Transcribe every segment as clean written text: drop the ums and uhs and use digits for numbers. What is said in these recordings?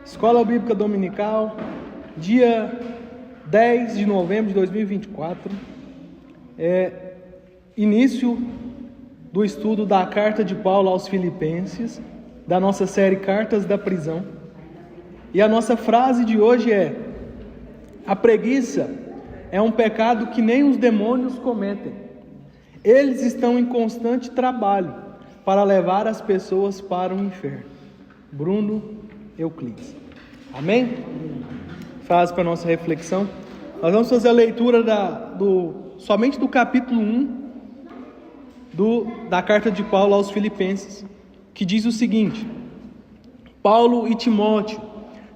Escola Bíblica Dominical, dia 10 de novembro de 2024, início do estudo da carta de Paulo aos Filipenses, da nossa série Cartas da Prisão. E a nossa frase de hoje é: a preguiça é um pecado que nem os demônios cometem. Eles estão em constante trabalho para levar as pessoas para o inferno. Bruno Euclides. Amém? Frase para a nossa reflexão. Nós vamos fazer a leitura somente do capítulo 1 da carta de Paulo aos Filipenses, que diz o seguinte: Paulo e Timóteo,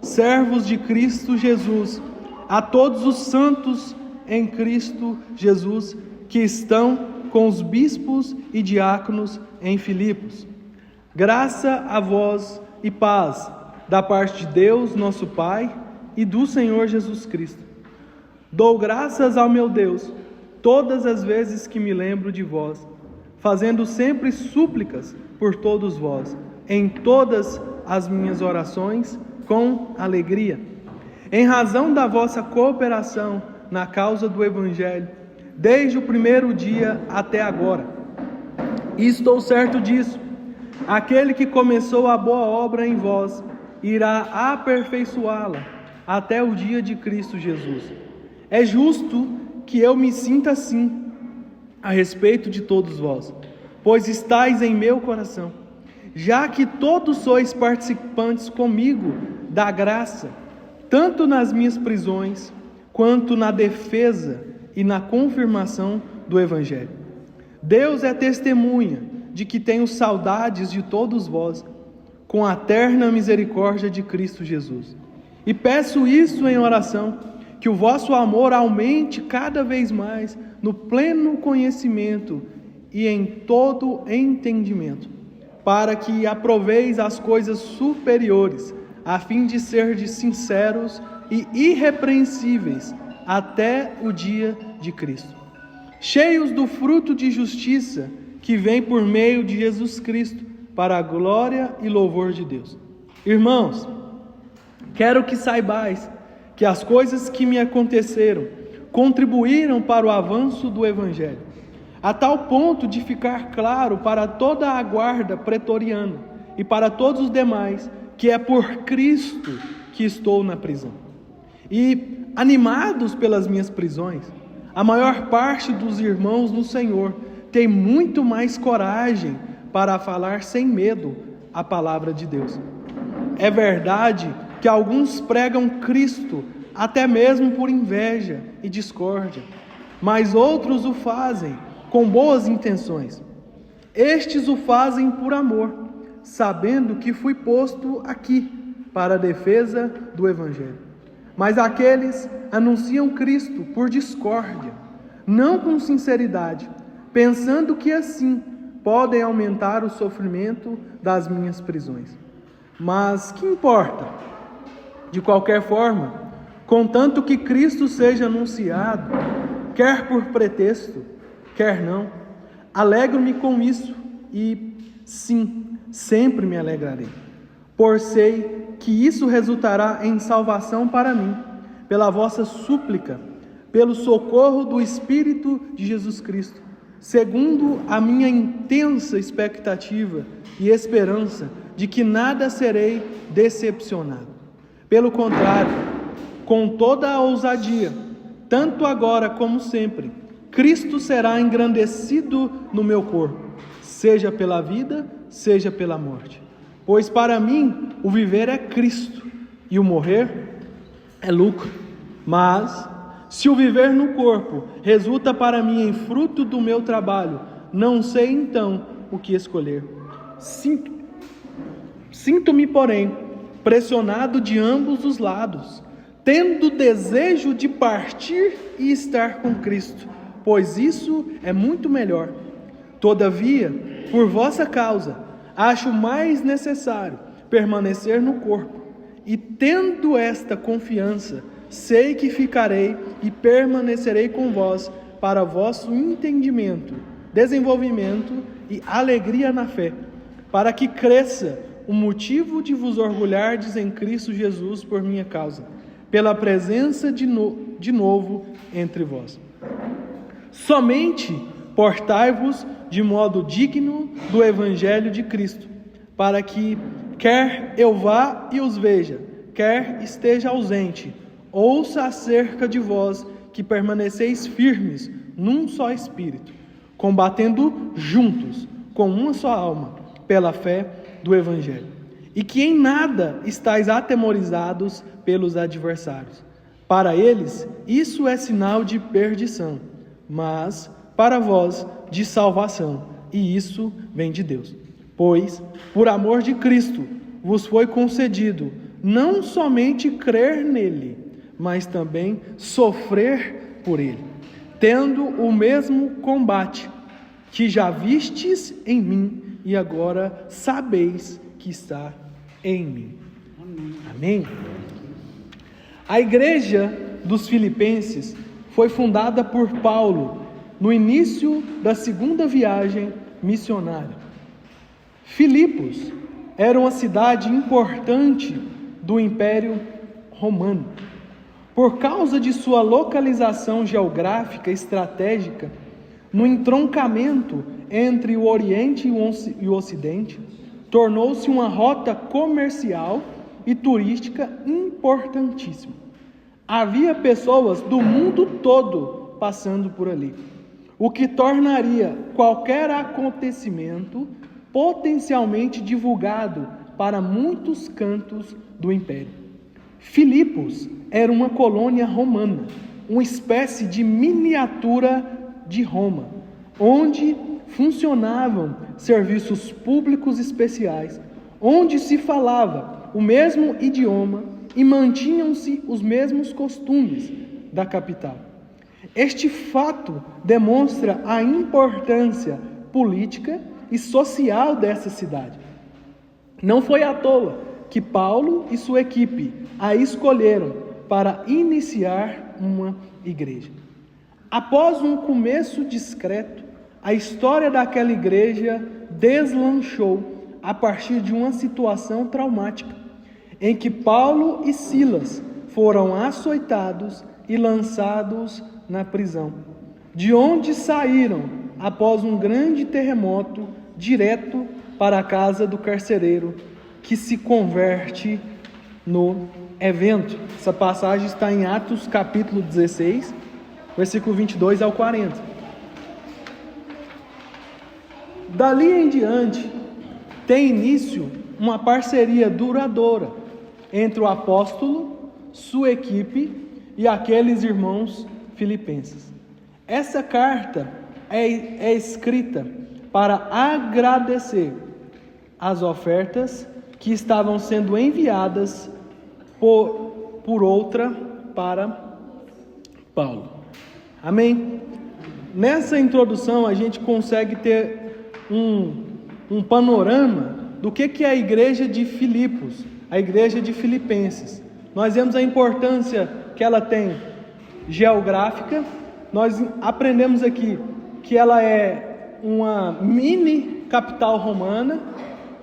servos de Cristo Jesus, a todos os santos em Cristo Jesus que estão com os bispos e diáconos em Filipos. Graça a vós e paz da parte de Deus, nosso Pai, e do Senhor Jesus Cristo. Dou graças ao meu Deus todas as vezes que me lembro de vós, fazendo sempre súplicas por todos vós, em todas as minhas orações, com alegria, em razão da vossa cooperação na causa do Evangelho, desde o primeiro dia até agora. E estou certo disso: aquele que começou a boa obra em vós irá aperfeiçoá-la até o dia de Cristo Jesus. É justo que eu me sinta assim a respeito de todos vós, pois estáis em meu coração, já que todos sois participantes comigo da graça, tanto nas minhas prisões, quanto na defesa e na confirmação do Evangelho. Deus é testemunha de que tenho saudades de todos vós, com a eterna misericórdia de Cristo Jesus. E peço isso em oração, que o vosso amor aumente cada vez mais no pleno conhecimento e em todo entendimento, para que aproveis as coisas superiores, a fim de serdes sinceros e irrepreensíveis até o dia de Cristo, cheios do fruto de justiça que vem por meio de Jesus Cristo, para a glória e louvor de Deus. Irmãos, quero que saibais que as coisas que me aconteceram contribuíram para o avanço do Evangelho, a tal ponto de ficar claro para toda a guarda pretoriana e para todos os demais que é por Cristo que estou na prisão. E, animados pelas minhas prisões, a maior parte dos irmãos no Senhor tem muito mais coragem para falar sem medo a palavra de Deus. É verdade que alguns pregam Cristo até mesmo por inveja e discórdia, mas outros o fazem com boas intenções. Estes o fazem por amor, sabendo que fui posto aqui para a defesa do Evangelho. Mas aqueles anunciam Cristo por discórdia, não com sinceridade, pensando que assim podem aumentar o sofrimento das minhas prisões. Mas que importa? De qualquer forma, contanto que Cristo seja anunciado, quer por pretexto, quer não, alegro-me com isso e, sim, sempre me alegrarei, por sei que isso resultará em salvação para mim, pela vossa súplica, pelo socorro do Espírito de Jesus Cristo, segundo a minha intensa expectativa e esperança de que nada serei decepcionado. Pelo contrário, com toda a ousadia, tanto agora como sempre, Cristo será engrandecido no meu corpo, seja pela vida, seja pela morte. Pois para mim o viver é Cristo e o morrer é lucro. Mas se o viver no corpo resulta para mim em fruto do meu trabalho, não sei então o que escolher. Sinto-me, porém, pressionado de ambos os lados, tendo desejo de partir e estar com Cristo, pois isso é muito melhor. Todavia, por vossa causa, acho mais necessário permanecer no corpo, e tendo esta confiança, sei que ficarei e permanecerei com vós para vosso entendimento, desenvolvimento e alegria na fé, para que cresça um motivo de vos orgulhardes em Cristo Jesus por minha causa, pela presença de novo entre vós. Somente portai-vos de modo digno do Evangelho de Cristo, para que, quer eu vá e os veja, quer esteja ausente, ouça acerca de vós que permaneceis firmes num só Espírito, combatendo juntos, com uma só alma, pela fé do Evangelho, e que em nada estáis atemorizados pelos adversários. Para eles, isso é sinal de perdição, mas para vós, de salvação, e isso vem de Deus. Pois, por amor de Cristo, vos foi concedido não somente crer nele, mas também sofrer por ele, tendo o mesmo combate que já vistes em mim e agora sabeis que está em mim. Amém? A igreja dos Filipenses foi fundada por Paulo no início da segunda viagem missionária. Filipos era uma cidade importante do Império Romano. Por causa de sua localização geográfica estratégica, no entroncamento entre o Oriente e o Ocidente, tornou-se uma rota comercial e turística importantíssima. Havia pessoas do mundo todo passando por ali, o que tornaria qualquer acontecimento potencialmente divulgado para muitos cantos do Império. Filipos era uma colônia romana, uma espécie de miniatura de Roma, onde funcionavam serviços públicos especiais, onde se falava o mesmo idioma e mantinham-se os mesmos costumes da capital. Este fato demonstra a importância política e social dessa cidade. Não foi à toa que Paulo e sua equipe a escolheram para iniciar uma igreja. Após um começo discreto, a história daquela igreja deslanchou a partir de uma situação traumática, em que Paulo e Silas foram açoitados e lançados na prisão, de onde saíram após um grande terremoto direto para a casa do carcereiro, que se converte no evento. Essa passagem está em Atos capítulo 16, versículo 22 ao 40. Dali em diante, tem início uma parceria duradoura entre o apóstolo, sua equipe e aqueles irmãos filipenses. Essa carta é escrita para agradecer as ofertas que estavam sendo enviadas por outra para Paulo. Amém? Nessa introdução a gente consegue ter um panorama do que é a igreja de Filipos, a igreja de Filipenses. Nós vemos a importância que ela tem geográfica. Nós aprendemos aqui que ela é uma mini capital romana,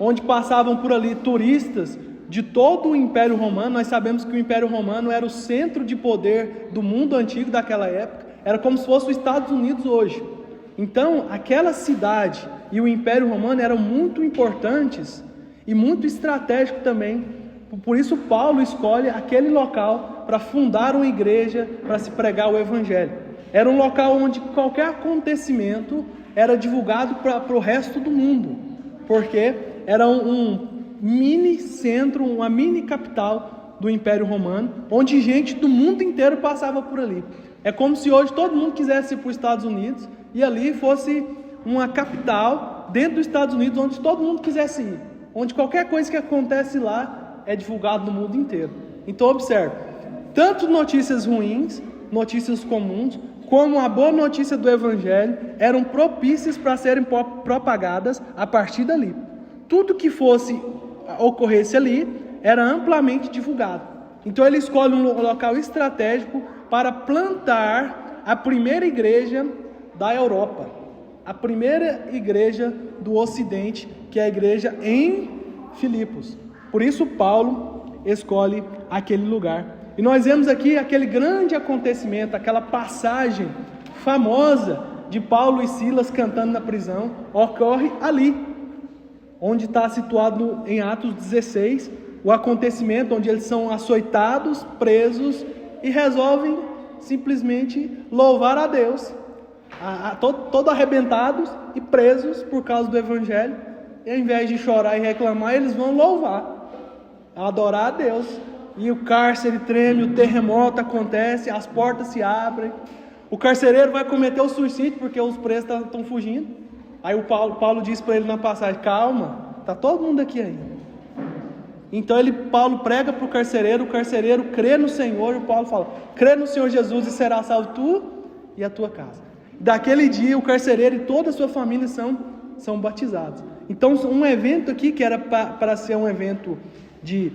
onde passavam por ali turistas de todo o Império Romano. Nós sabemos que o Império Romano era o centro de poder do mundo antigo daquela época, era como se fosse os Estados Unidos hoje. Então, aquela cidade e o Império Romano eram muito importantes e muito estratégicos também. Por isso, Paulo escolhe aquele local para fundar uma igreja, para se pregar o Evangelho. Era um local onde qualquer acontecimento era divulgado para o resto do mundo, porque era um mini centro, uma mini capital do Império Romano, onde gente do mundo inteiro passava por ali. É como se hoje todo mundo quisesse ir para os Estados Unidos e ali fosse uma capital dentro dos Estados Unidos, onde todo mundo quisesse ir, onde qualquer coisa que acontece lá é divulgado no mundo inteiro. Então observe, tanto notícias ruins, notícias comuns, como a boa notícia do Evangelho eram propícias para serem propagadas a partir dali. Tudo que ocorresse ali era amplamente divulgado. Então ele escolhe um local estratégico para plantar a primeira igreja da Europa, a primeira igreja do Ocidente, que é a igreja em Filipos. Por isso Paulo escolhe aquele lugar. E nós vemos aqui aquele grande acontecimento, aquela passagem famosa de Paulo e Silas cantando na prisão, ocorre ali, onde está situado em Atos 16, o acontecimento onde eles são açoitados, presos e resolvem simplesmente louvar a Deus, todo arrebentados e presos por causa do Evangelho, e ao invés de chorar e reclamar, eles vão louvar, adorar a Deus, e o cárcere treme, o terremoto acontece, as portas se abrem, o carcereiro vai cometer o suicídio porque os presos estão fugindo. Aí o Paulo diz para ele na passagem: calma, está todo mundo aqui ainda. Então Paulo prega para o carcereiro crê no Senhor, e o Paulo fala: crê no Senhor Jesus e será salvo tu e a tua casa. Daquele dia o carcereiro e toda a sua família são batizados. Então um evento aqui que era para ser um evento de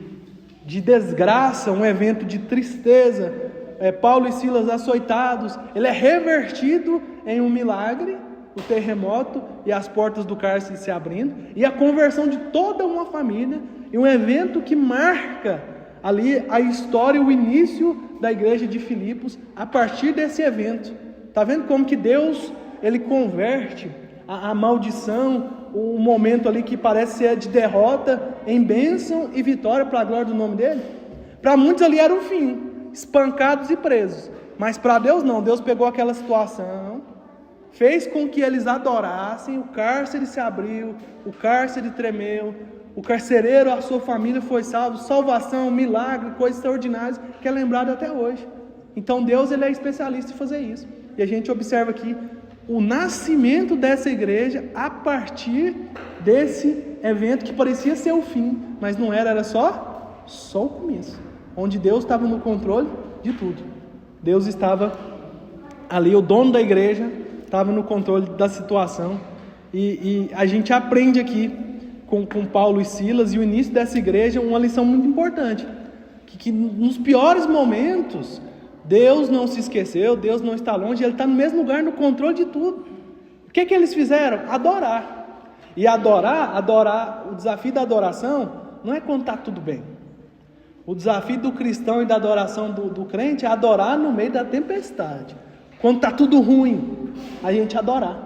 desgraça, um evento de tristeza, Paulo e Silas açoitados, ele é revertido em um milagre, o terremoto e as portas do cárcere se abrindo, e a conversão de toda uma família, e um evento que marca ali a história, o início da igreja de Filipos, a partir desse evento. Está vendo como que Deus, ele converte a maldição, o momento ali que parece ser de derrota, em bênção e vitória para a glória do nome dele? Para muitos ali era o fim, espancados e presos, mas para Deus não. Deus pegou aquela situação, fez com que eles adorassem, o cárcere se abriu, o cárcere tremeu, o carcereiro, a sua família foi salvo, salvação, milagre, coisas extraordinárias que é lembrado até hoje. Então Deus, ele é especialista em fazer isso, e a gente observa aqui o nascimento dessa igreja a partir desse evento que parecia ser o fim, mas não era só o começo, onde Deus estava no controle de tudo. Deus estava ali, o dono da igreja estava no controle da situação, e a gente aprende aqui com Paulo e Silas e o início dessa igreja uma lição muito importante, que nos piores momentos Deus não se esqueceu, Deus não está longe, Ele está no mesmo lugar, no controle de tudo. O que eles fizeram? Adorar. E adorar, o desafio da adoração não é quando está tudo bem. O desafio do cristão e da adoração do crente é adorar no meio da tempestade. Quando está tudo ruim, a gente adorar.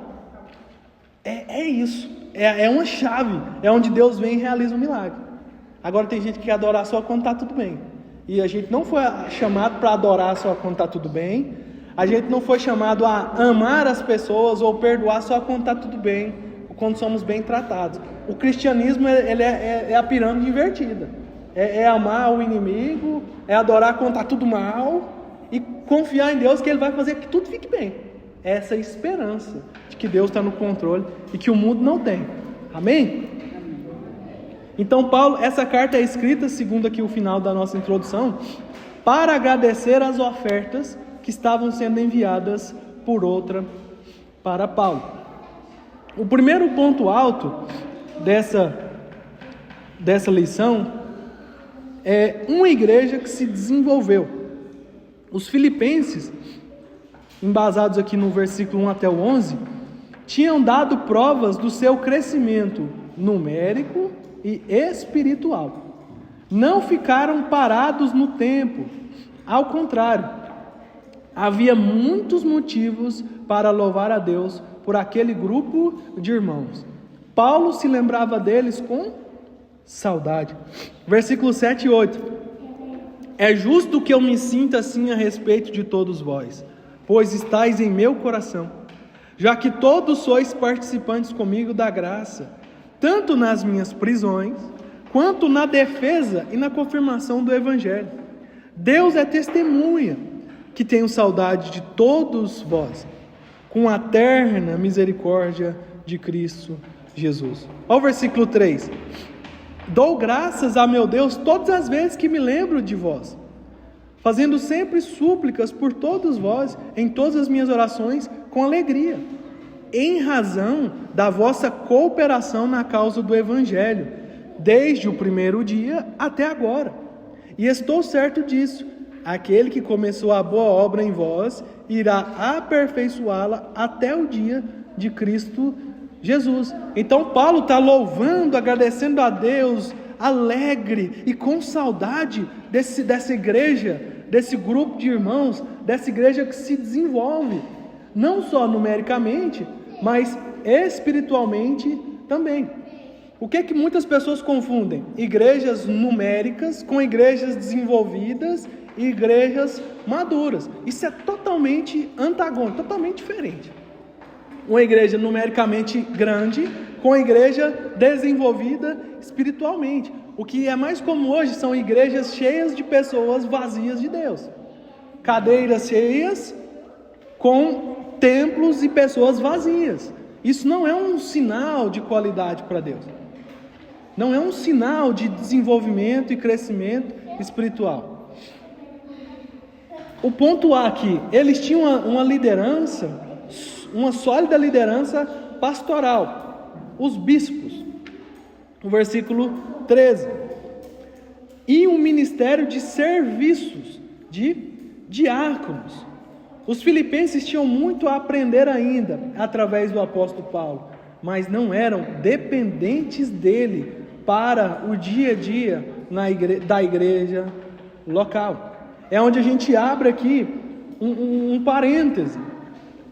É isso, é uma chave, é onde Deus vem e realiza um milagre. Agora tem gente que quer adorar só quando está tudo bem. E a gente não foi chamado para adorar só quando está tudo bem. A gente não foi chamado a amar as pessoas ou perdoar só quando está tudo bem, quando somos bem tratados. O cristianismo ele é a pirâmide invertida. É amar o inimigo, é adorar quando está tudo mal e confiar em Deus que Ele vai fazer que tudo fique bem. Essa é a esperança de que Deus está no controle e que o mundo não tem. Amém? Então Paulo, essa carta é escrita, segundo aqui o final da nossa introdução, para agradecer as ofertas que estavam sendo enviadas por outra para Paulo. O primeiro ponto alto dessa lição é uma igreja que se desenvolveu. Os filipenses, embasados aqui no versículo 1 até o 11, tinham dado provas do seu crescimento numérico e espiritual. Não ficaram parados no tempo, ao contrário, havia muitos motivos para louvar a Deus por aquele grupo de irmãos. Paulo se lembrava deles com saudade. Versículos 7 e 8: é justo que eu me sinta assim a respeito de todos vós, pois estáis em meu coração, já que todos sois participantes comigo da graça, tanto nas minhas prisões, quanto na defesa e na confirmação do Evangelho. Deus é testemunha que tenho saudade de todos vós, com a eterna misericórdia de Cristo Jesus. Olha o versículo 3. Dou graças a meu Deus todas as vezes que me lembro de vós, fazendo sempre súplicas por todos vós, em todas as minhas orações, com alegria, em razão da vossa cooperação na causa do Evangelho, desde o primeiro dia até agora. E estou certo disso, aquele que começou a boa obra em vós, irá aperfeiçoá-la até o dia de Cristo Jesus. Então Paulo está louvando, agradecendo a Deus, alegre e com saudade dessa igreja, desse grupo de irmãos, dessa igreja que se desenvolve, não só numericamente, mas espiritualmente também. O que muitas pessoas confundem? Igrejas numéricas com igrejas desenvolvidas e igrejas maduras. Isso é totalmente antagônico, totalmente diferente. Uma igreja numericamente grande com a igreja desenvolvida espiritualmente. O que é mais comum hoje são igrejas cheias de pessoas vazias de Deus. Cadeiras cheias com templos e pessoas vazias. Isso não é um sinal de qualidade para Deus. Não é um sinal de desenvolvimento e crescimento espiritual. O ponto A aqui, eles tinham uma liderança, uma sólida liderança pastoral, os bispos, no versículo 13, e um ministério de serviços, de diáconos. Os filipenses tinham muito a aprender ainda, através do apóstolo Paulo, mas não eram dependentes dele para o dia a dia da igreja local. É onde a gente abre aqui um parêntese.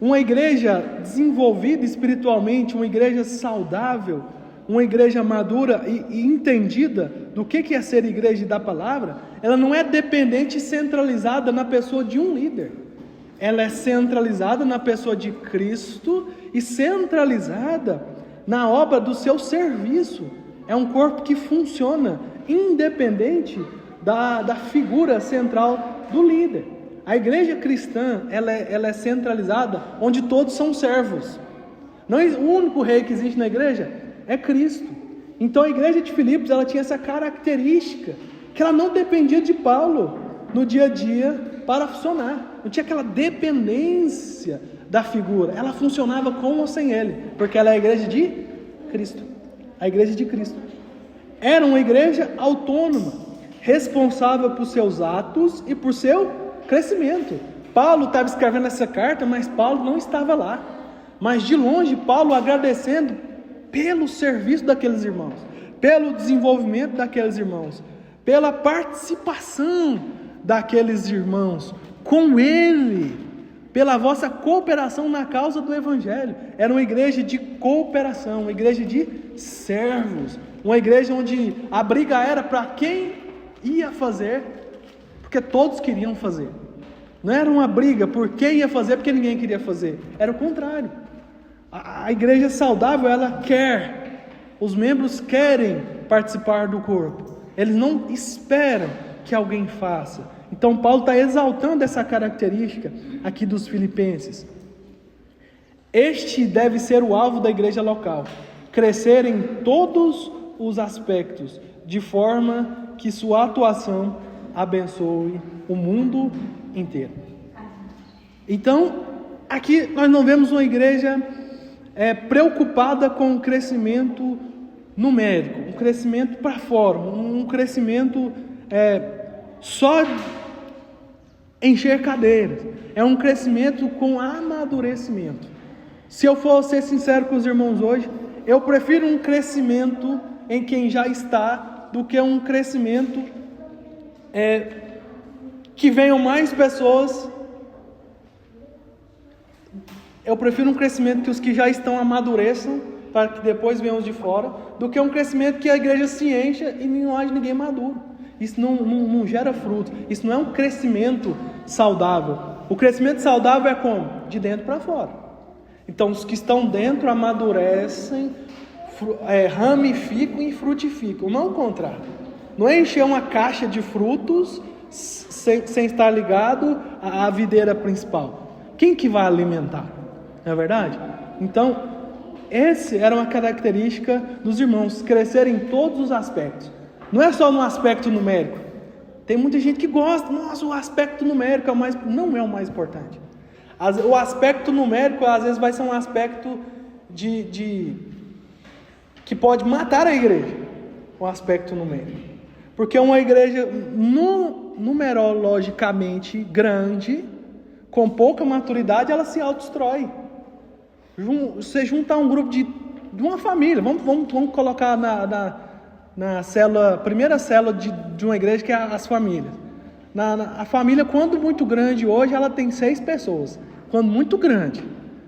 Uma igreja desenvolvida espiritualmente, uma igreja saudável, uma igreja madura e entendida do que é ser igreja da palavra, ela não é dependente e centralizada na pessoa de um líder. Ela é centralizada na pessoa de Cristo e centralizada na obra do seu serviço. É um corpo que funciona independente da figura central do líder. A igreja cristã, ela é centralizada onde todos são servos. O único rei que existe na igreja é Cristo. Então a igreja de Filipos, ela tinha essa característica, que ela não dependia de Paulo no dia a dia para funcionar. Não tinha aquela dependência da figura. Ela funcionava com ou sem ele, porque ela é a igreja de Cristo. A igreja de Cristo. Era uma igreja autônoma, responsável por seus atos e por seu crescimento. Paulo estava escrevendo essa carta, mas Paulo não estava lá. Mas de longe, Paulo agradecendo pelo serviço daqueles irmãos, pelo desenvolvimento daqueles irmãos, pela participação daqueles irmãos com ele, pela vossa cooperação na causa do Evangelho. Era uma igreja de cooperação, uma igreja de servos, uma igreja onde a briga era para quem ia fazer, porque todos queriam fazer. Não era uma briga por quem ia fazer, porque ninguém queria fazer. Era o contrário. A igreja saudável, ela quer, os membros querem participar do corpo. Eles não esperam que alguém faça. Então Paulo está exaltando essa característica aqui dos filipenses. Este deve ser o alvo da igreja local. Crescer em todos os aspectos, de forma que sua atuação abençoe o mundo inteiro. Então, aqui nós não vemos uma igreja preocupada com o crescimento numérico, um crescimento para fora, um crescimento só encher cadeiras. É um crescimento com amadurecimento. Se eu for ser sincero com os irmãos hoje, eu prefiro um crescimento em quem já está do que um crescimento que venham mais pessoas. Eu prefiro um crescimento que os que já estão amadureçam, para que depois venham os de fora, do que um crescimento que a igreja se encha e não haja ninguém maduro. Isso não gera fruto. Isso não é um crescimento saudável. O crescimento saudável é como? De dentro para fora. Então os que estão dentro amadurecem, ramificam e frutificam. Não o contrário. Não é encher uma caixa de frutos sem estar ligado à videira principal. Quem que vai alimentar? Não é verdade? Então, essa era uma característica dos irmãos, crescer em todos os aspectos. Não é só no aspecto numérico. Tem muita gente que gosta, o aspecto numérico não é o mais importante. O aspecto numérico, às vezes, vai ser um aspecto que pode matar a igreja, o aspecto numérico. Porque uma igreja numerologicamente grande, com pouca maturidade, ela se autodestrói. Você juntar um grupo de uma família, vamos colocar na célula, primeira célula de uma igreja, que é as famílias. A família, quando muito grande hoje, ela tem 6 pessoas. Quando muito grande,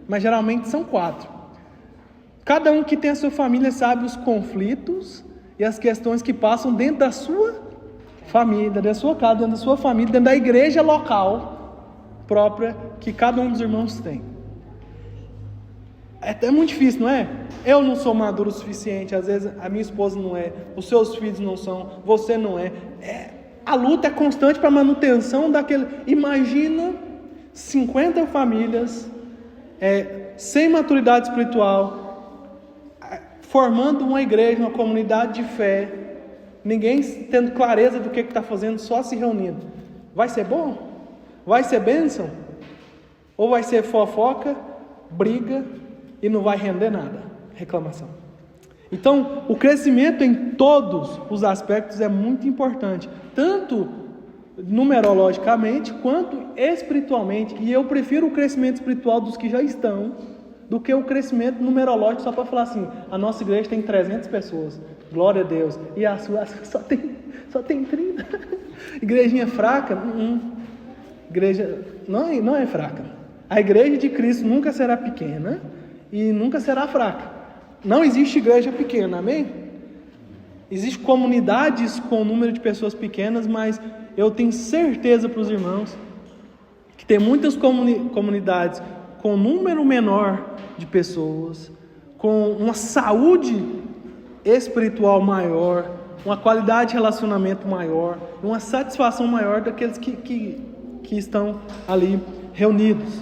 mas geralmente são 4. Cada um que tem a sua família sabe os conflitos e as questões que passam dentro da sua família, dentro da sua casa, dentro da sua família, dentro da igreja local própria que cada um dos irmãos tem. É muito difícil, não é? Eu não sou maduro o suficiente, às vezes a minha esposa não é, os seus filhos não são, você não é. A luta é constante para a manutenção daquele. Imagina 50 famílias sem maturidade espiritual, formando uma igreja, uma comunidade de fé, ninguém tendo clareza do que está fazendo, só se reunindo. Vai ser bom? Vai ser bênção? Ou vai ser fofoca, briga e não vai render nada? Reclamação. Então, o crescimento em todos os aspectos é muito importante, tanto numerologicamente quanto espiritualmente. E eu prefiro o crescimento espiritual dos que já estão do que o crescimento numerológico, só para falar assim: a nossa igreja tem 300 pessoas, glória a Deus, e a sua só tem 30. Igrejinha fraca? Igreja não é fraca. A igreja de Cristo nunca será pequena e nunca será fraca. Não existe igreja pequena, amém? Existem comunidades com número de pessoas pequenas, mas eu tenho certeza para os irmãos que tem muitas comunidades com número menor de pessoas, com uma saúde espiritual maior, uma qualidade de relacionamento maior, uma satisfação maior daqueles que estão ali reunidos.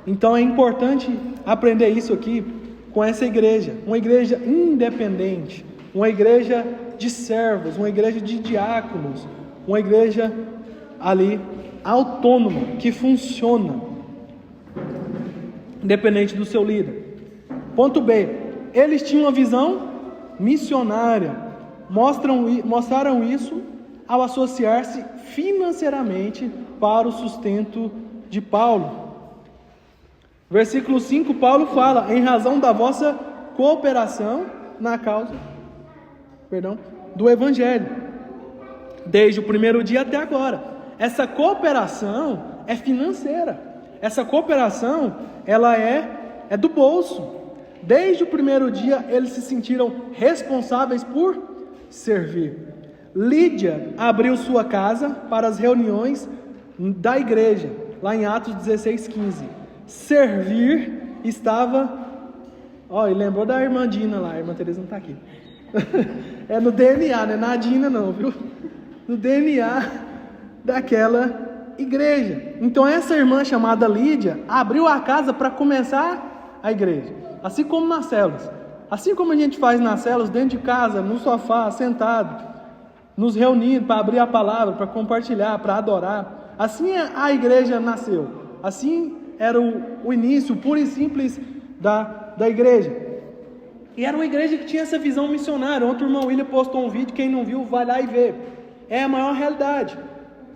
Então é importante aprender isso aqui com essa igreja, uma igreja independente, uma igreja de servos, uma igreja de diáconos, uma igreja ali autônoma, que funciona, independente do seu líder. Ponto B, eles tinham uma visão missionária, mostraram isso ao associar-se financeiramente para o sustento de Paulo. Versículo 5, Paulo fala: em razão da vossa cooperação na causa, do Evangelho, desde o primeiro dia até agora. Essa cooperação é financeira. Essa cooperação, ela é do bolso. Desde o primeiro dia, eles se sentiram responsáveis por servir. Lídia abriu sua casa para as reuniões da igreja, lá em Atos 16:15. Servir estava... e lembrou da irmã Dina lá, a irmã Teresa não está aqui. É no DNA, não é na Dina não, viu? No DNA daquela igreja. Então essa irmã chamada Lídia abriu a casa para começar a igreja. Assim como nas células. Assim como a gente faz nas células, dentro de casa, no sofá, sentado, nos reunindo para abrir a palavra, para compartilhar, para adorar. Assim a igreja nasceu. Assim era o início puro e simples da igreja. E era uma igreja que tinha essa visão missionária. Ontem o irmão William postou um vídeo, quem não viu, vai lá e vê. É a maior realidade.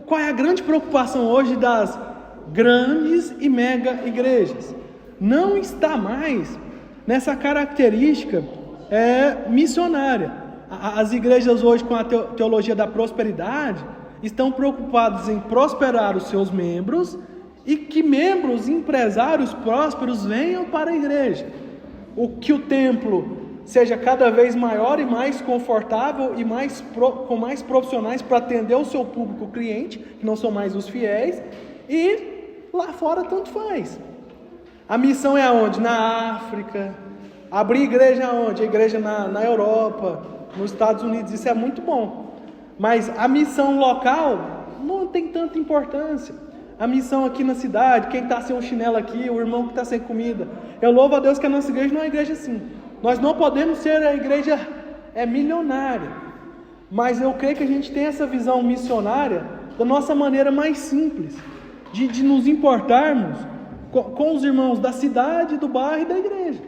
Qual é a grande preocupação hoje das grandes e mega igrejas? Não está mais nessa característica missionária. As igrejas hoje, com a teologia da prosperidade, estão preocupadas em prosperar os seus membros e que membros, empresários prósperos venham para a igreja. Que o templo seja cada vez maior e mais confortável e com mais profissionais para atender o seu público cliente, que não são mais os fiéis, e lá fora tanto faz. A missão é aonde? Na África. Abrir igreja aonde? A igreja na Europa, nos Estados Unidos. Isso é muito bom. Mas a missão local não tem tanta importância. A missão aqui na cidade, quem está sem um chinelo aqui, o irmão que está sem comida. Eu louvo a Deus que a nossa igreja não é uma igreja assim. Nós não podemos ser a igreja milionária. Mas eu creio que a gente tem essa visão missionária da nossa maneira mais simples. De nos importarmos com os irmãos da cidade, do bairro e da igreja.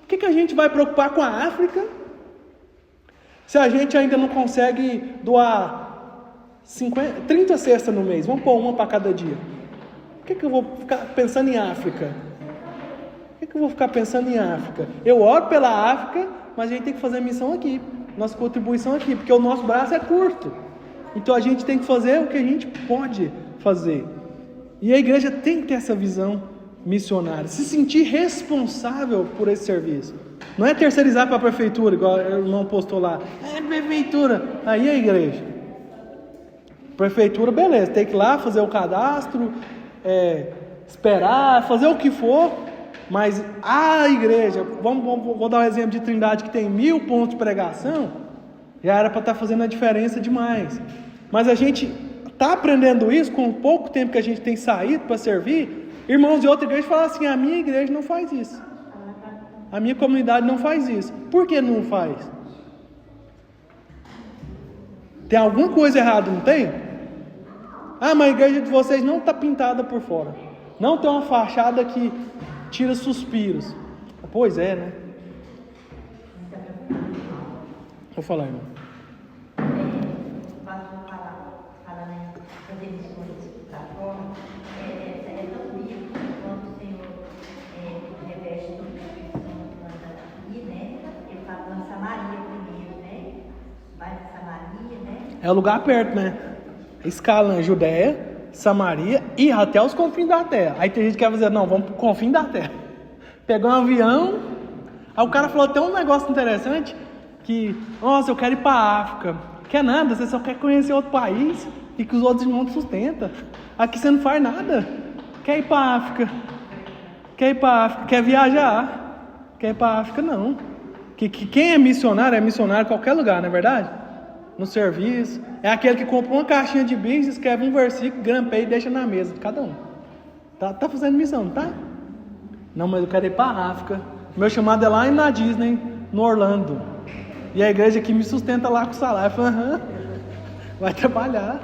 Por que a gente vai preocupar com a África se a gente ainda não consegue doar 30 cestas no mês? Vamos pôr uma para cada dia. Por que eu vou ficar pensando em África? Por que eu vou ficar pensando em África? Eu oro pela África, mas a gente tem que fazer missão aqui. nossa contribuição aqui, porque o nosso braço é curto. Então a gente tem que fazer o que a gente pode fazer. E a igreja tem que ter essa visão missionária, se sentir responsável por esse serviço. Não é terceirizar para a prefeitura, igual o irmão postou lá. É prefeitura, aí é a igreja. Prefeitura, beleza, tem que ir lá fazer o cadastro, esperar, fazer o que for, mas a igreja, vou dar um exemplo de Trindade que tem 1000 pontos de pregação, já era para estar fazendo a diferença demais. Mas a gente está aprendendo isso com o pouco tempo que a gente tem saído para servir. Irmãos de outra igreja falam assim: a minha igreja não faz isso, a minha comunidade não faz isso. Por que não faz? Tem alguma coisa errada, não tem? Ah, mas a igreja de vocês não está pintada por fora, não tem uma fachada que tira suspiros. Pois é, né? Vou falar, irmão. É o lugar perto, né? Escala Judéia, Samaria e até os confins da terra. Aí tem gente que quer dizer, não, vamos pro confim da terra. Pegou um avião. Aí o cara falou até um negócio interessante, que, nossa, eu quero ir para a África. Quer nada, você só quer conhecer outro país e que os outros irmãos sustentam. Aqui você não faz nada. Quer ir para a África. Quer viajar. Quer ir para a África, não. Que quem é missionário em qualquer lugar, não é verdade? No serviço. É aquele que compra uma caixinha de bis, escreve um versículo, grampeia e deixa na mesa de cada um. Tá fazendo missão, não tá? Não, mas eu quero ir para a África. Meu chamado é lá na Disney, no Orlando. E a igreja aqui me sustenta lá com o salário. Eu falo, vai trabalhar.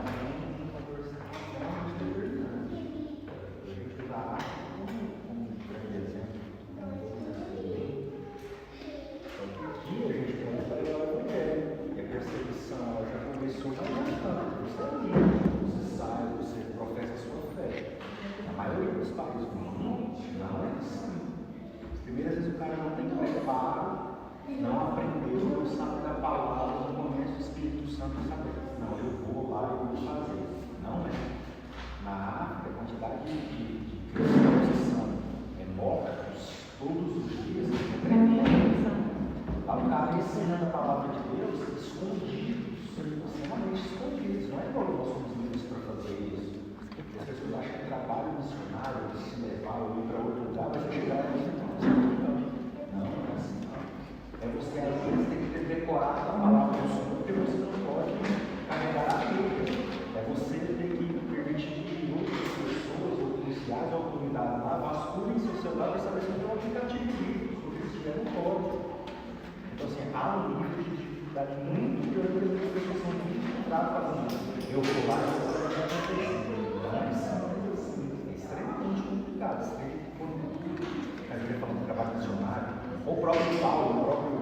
O próprio Paulo, o próprio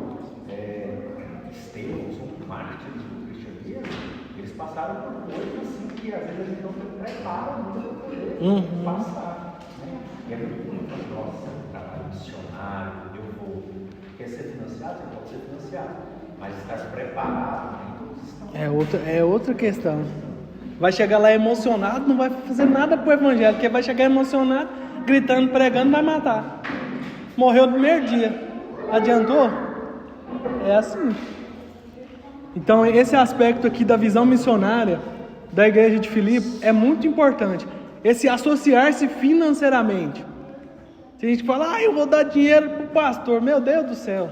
Estevão, são mártires do cristianismo, eles passaram por coisas assim que às vezes a gente não se prepara muito para poder passar. Né? E é muito bonito, nossa, trabalho missionário, eu vou. Quer ser financiado? Você pode ser financiado, mas estar preparado, nem todos estão. É outra questão. Vai chegar lá emocionado, não vai fazer nada pro evangelho, porque vai chegar emocionado, gritando, pregando, vai matar. Morreu no primeiro dia. Adiantou? É assim. Então esse aspecto aqui da visão missionária da igreja de Filipe é muito importante. Esse associar-se financeiramente. Tem gente que fala, eu vou dar dinheiro pro pastor. Meu Deus do céu.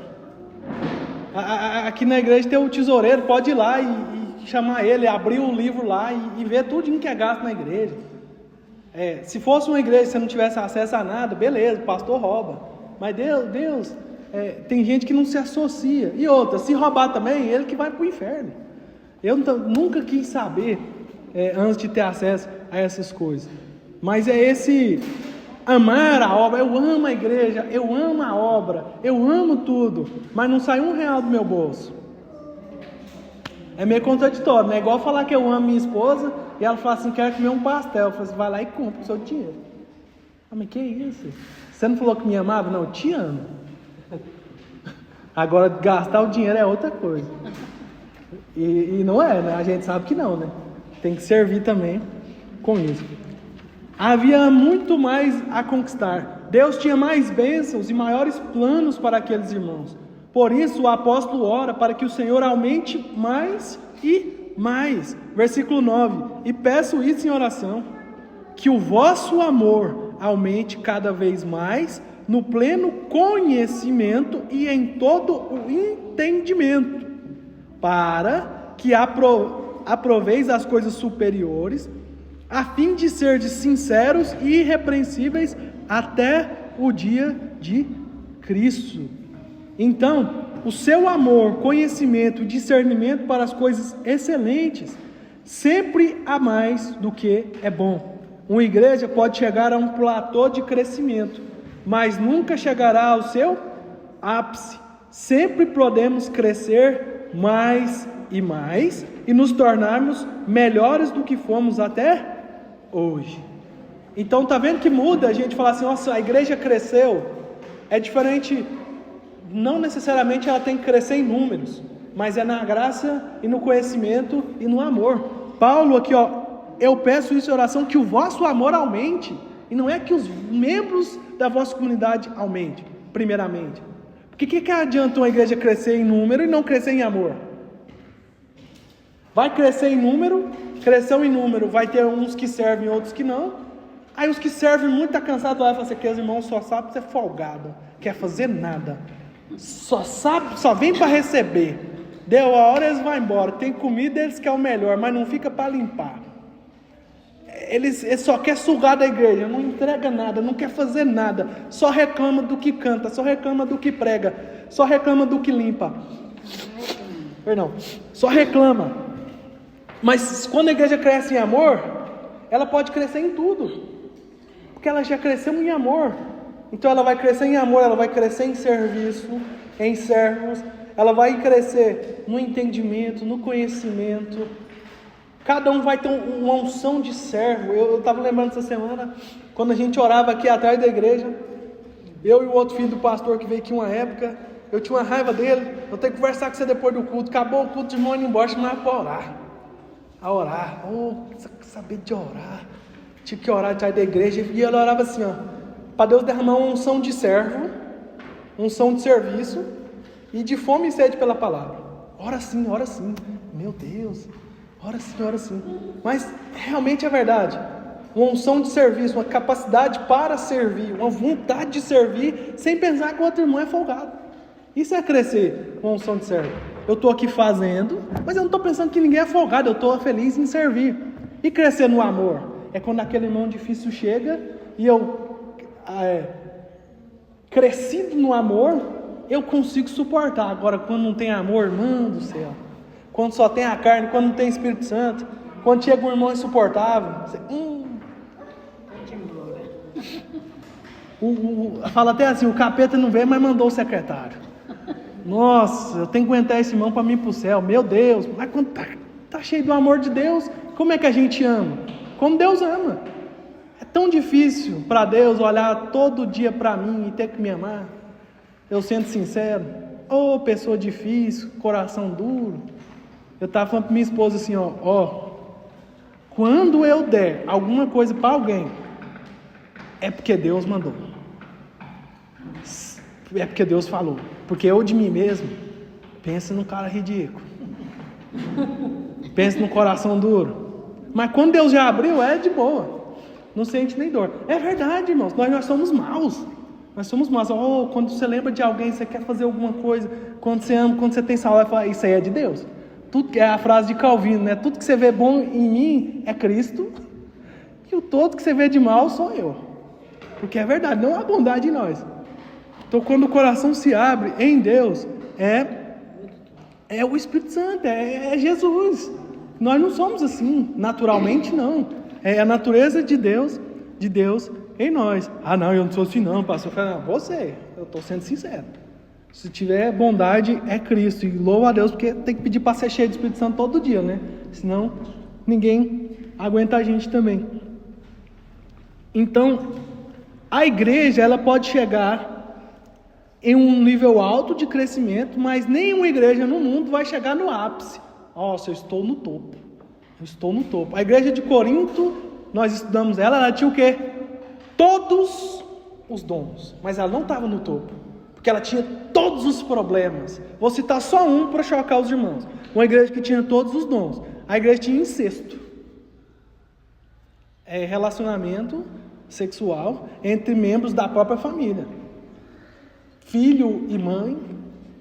Aqui na igreja tem o tesoureiro, pode ir lá e chamar ele, abrir o livro lá e ver tudo que é gasto na igreja. Se fosse uma igreja, se você não tivesse acesso a nada, beleza, o pastor rouba. Mas Deus tem gente que não se associa. E outra, se roubar também, ele que vai para o inferno. Eu nunca quis saber, antes de ter acesso a essas coisas. Mas é esse amar a obra. Eu amo a igreja, eu amo a obra, eu amo tudo. Mas não sai R$1 do meu bolso. É meio contraditório, né? É igual falar que eu amo minha esposa e ela fala assim, quero comer um pastel. Eu falo assim, vai lá e compra o seu dinheiro. Mas que isso? Você não falou que me amava? Não, eu te amo. Agora, gastar o dinheiro é outra coisa. E não é, né? A gente sabe que não, né? Tem que servir também com isso. Havia muito mais a conquistar. Deus tinha mais bênçãos e maiores planos para aqueles irmãos. Por isso o apóstolo ora para que o Senhor aumente mais e mais. Versículo 9. E peço isso em oração, que o vosso amor aumente cada vez mais no pleno conhecimento e em todo o entendimento, para que aproveis as coisas superiores, a fim de serdes sinceros e irrepreensíveis até o dia de Cristo. Então, o seu amor, conhecimento e discernimento para as coisas excelentes sempre há mais do que é bom. Uma igreja pode chegar a um platô de crescimento, mas nunca chegará ao seu ápice. Sempre podemos crescer mais e nos tornarmos melhores do que fomos até hoje. Então tá vendo que muda a gente falar assim, nossa, a igreja cresceu. É diferente, não necessariamente ela tem que crescer em números, mas é na graça e no conhecimento e no amor. Paulo aqui, eu peço isso em oração, que o vosso amor aumente, e não é que os membros da vossa comunidade aumentem, primeiramente. Porque que adianta uma igreja crescer em número e não crescer em amor? Vai crescer em número, cresceu em número, vai ter uns que servem, outros que não. Aí os que servem muito estão cansados, vai falar assim, que os irmãos só sabem ser folgado, quer fazer nada, só vem para receber. Deu a hora, eles vão embora. Tem comida, eles querem o melhor, mas não fica para limpar. Eles só quer sugar da igreja, não entrega nada, não quer fazer nada, só reclama do que canta, só reclama do que prega, só reclama do que limpa. Perdão, só reclama. Mas quando a igreja cresce em amor, ela pode crescer em tudo, porque ela já cresceu em amor. Então ela vai crescer em amor, ela vai crescer em serviço, em servos, ela vai crescer no entendimento, no conhecimento. Cada um vai ter uma unção de servo. Eu estava lembrando essa semana, quando a gente orava aqui atrás da igreja, eu e o outro filho do pastor que veio aqui uma época, eu tinha uma raiva dele, eu tenho que conversar com você depois do culto. Acabou o culto, de irmão indo embora, chamava para orar. A orar, saber de orar. Tinha que orar atrás da igreja, e ele orava assim, para Deus derramar uma unção de servo, unção de serviço, e de fome e sede pela palavra. Ora sim, meu Deus, ora sim. Mas realmente é verdade. Uma unção de serviço, uma capacidade para servir, uma vontade de servir, sem pensar que o outro irmão é folgado. Isso é crescer com a unção de servo. Eu estou aqui fazendo, mas eu não estou pensando que ninguém é folgado, eu estou feliz em servir. E crescer no amor é quando aquele irmão difícil chega e eu, crescido no amor, eu consigo suportar. Agora, quando não tem amor, irmão do céu, quando só tem a carne, quando não tem Espírito Santo, quando chega um irmão insuportável, você, fala até assim, o capeta não veio, mas mandou o secretário. Nossa, eu tenho que aguentar esse irmão para mim ir para o céu. Meu Deus, mas quando tá cheio do amor de Deus, como é que a gente ama? Como Deus ama. É tão difícil para Deus olhar todo dia para mim e ter que me amar. Eu sendo sincero, pessoa difícil, coração duro. Eu estava falando para minha esposa assim, quando eu der alguma coisa para alguém, é porque Deus mandou. É porque Deus falou. Porque eu de mim mesmo, penso num cara ridículo. Penso num coração duro. Mas quando Deus já abriu, é de boa. Não sente nem dor. É verdade, irmãos. Nós somos maus. Nós somos maus. Quando você lembra de alguém, você quer fazer alguma coisa. Quando você ama, quando você tem saudade, fala, isso aí é de Deus. Tudo, é a frase de Calvino, né? Tudo que você vê bom em mim é Cristo. E o todo que você vê de mal sou eu. Porque é verdade, não há bondade em nós. Então, quando o coração se abre em Deus, é o Espírito Santo, é Jesus. Nós não somos assim, naturalmente não. É a natureza de Deus em nós. Não, eu não sou assim não, pastor. Você, eu estou sendo sincero. Se tiver bondade, é Cristo. E louva a Deus, porque tem que pedir para ser cheio do Espírito Santo todo dia, né? Senão, ninguém aguenta a gente também. Então, a igreja, ela pode chegar em um nível alto de crescimento, mas nenhuma igreja no mundo vai chegar no ápice. Nossa, eu estou no topo. Eu estou no topo. A igreja de Corinto, nós estudamos ela tinha o quê? Todos os dons, mas ela não estava no topo, porque ela tinha todos os problemas. Vou citar só um para chocar os irmãos. Uma igreja que tinha todos os dons. A igreja tinha incesto. É relacionamento sexual entre membros da própria família. Filho e mãe,